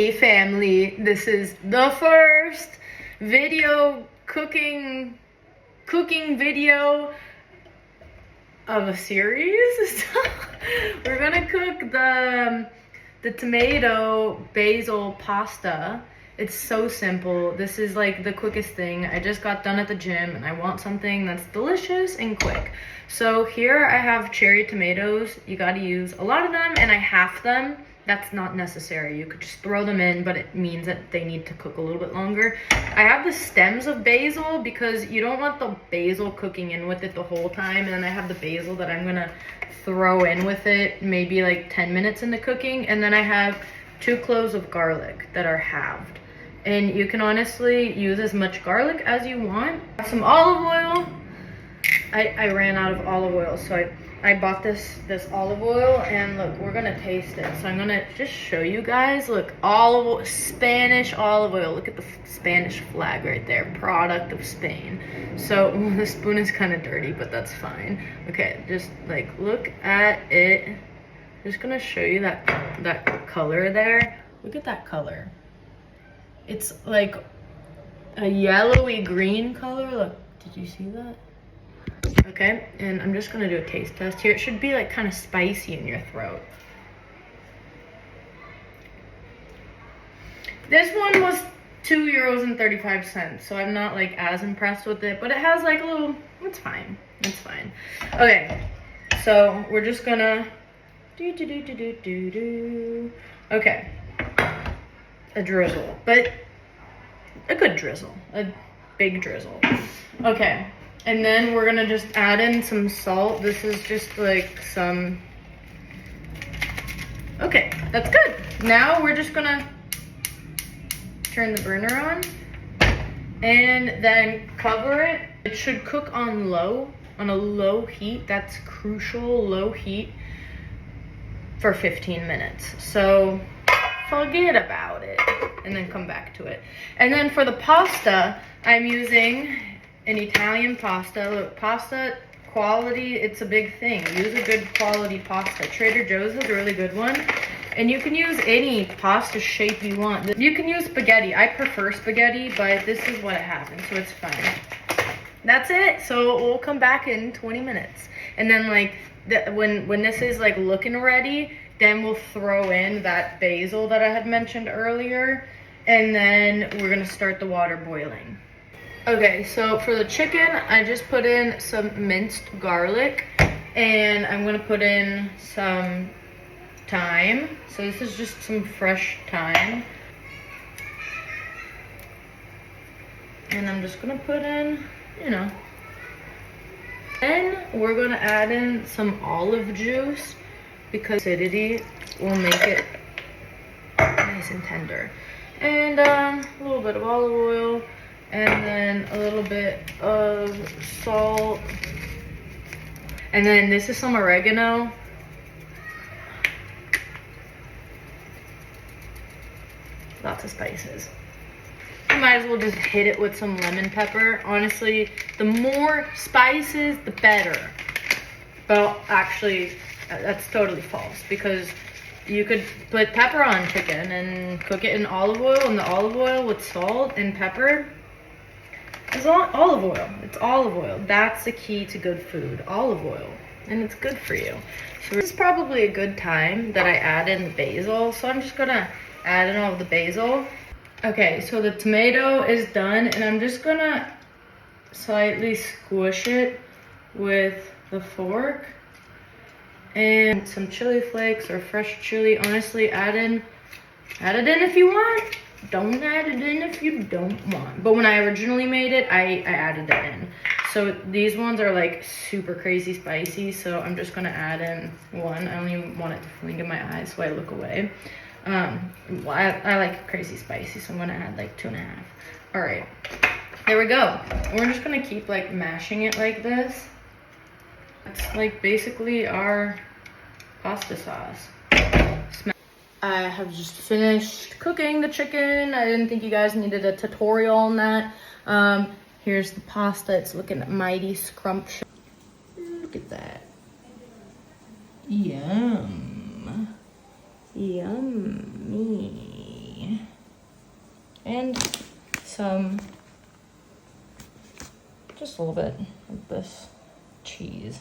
Hey family, this is the first cooking video of a series. We're gonna cook the tomato basil pasta. It's so simple. This is like the quickest thing. I just got done at the gym and I want something that's delicious and quick. So here I have cherry tomatoes. You gotta use a lot of them, and I half them. That's not necessary. You could just throw them in, but it means that they need to cook a little bit longer. I have the stems of basil because you don't want the basil cooking in with it the whole time. And then I have the basil that I'm gonna throw in with it maybe like 10 minutes into cooking. And then I have 2 cloves of garlic that are halved. And you can honestly use as much garlic as you want. Some olive oil. I ran out of olive oil, so I bought this olive oil, and look, we're gonna taste it. So I'm gonna just show you guys. Look, Spanish olive oil. Look at the Spanish flag right there, product of Spain. So the spoon is kind of dirty, but that's fine. Okay, just like look at it. I'm just gonna show you that color there. Look at that color. It's like a yellowy green color. Look, did you see that? Okay, and I'm just gonna do a taste test here. It should be like kind of spicy in your throat. This one was €2.35, so I'm not like as impressed with it, but it has like a little, it's fine. It's fine. Okay, so we're just gonna okay, a drizzle, but a good drizzle, a big drizzle. Okay. And then we're gonna just add in some salt. This is just like some, okay, that's good. Now we're just gonna turn the burner on and then cover it. It should cook on a low heat. That's crucial, low heat for 15 minutes. So forget about it and then come back to it. And then for the pasta, I'm using an Italian pasta. Look, pasta quality, it's a big thing. Use a good quality pasta. Trader Joe's is a really good one. And you can use any pasta shape you want. You can use spaghetti. I prefer spaghetti, but this is what I have, and so it's fine. That's it. So we'll come back in 20 minutes. And then like when this is like looking ready, then we'll throw in that basil that I had mentioned earlier. And then we're gonna start the water boiling. Okay, so for the chicken, I just put in some minced garlic, and I'm gonna put in some thyme. So this is just some fresh thyme. And I'm just gonna put in, Then we're gonna add in some olive juice because acidity will make it nice and tender. And a little bit of olive oil. And then a little bit of salt. And then this is some oregano. Lots of spices. You might as well just hit it with some lemon pepper. Honestly, the more spices, the better. But actually, that's totally false, because you could put pepper on chicken and cook it in olive oil, and the olive oil with salt and pepper. It's olive oil. It's olive oil. That's the key to good food. Olive oil. And it's good for you. So this is probably a good time that I add in the basil. So I'm just gonna add in all of the basil. Okay, so the tomato is done, and I'm just gonna slightly squish it with the fork. And some chili flakes or fresh chili. Honestly, add it in if you want. Don't add it in if you don't want. But when I originally made it, I added it in. So these ones are like super crazy spicy, so I'm just gonna add in one. I only want it to fling in my eyes, so I look away. I like crazy spicy, so I'm gonna add like 2.5. All right, there we go. We're just gonna keep like mashing it like this. It's like basically our pasta sauce. I have just finished cooking the chicken. I didn't think you guys needed a tutorial on that. Here's the pasta. It's looking mighty scrumptious. Look at that. Yum. Yummy. and just a little bit of this cheese.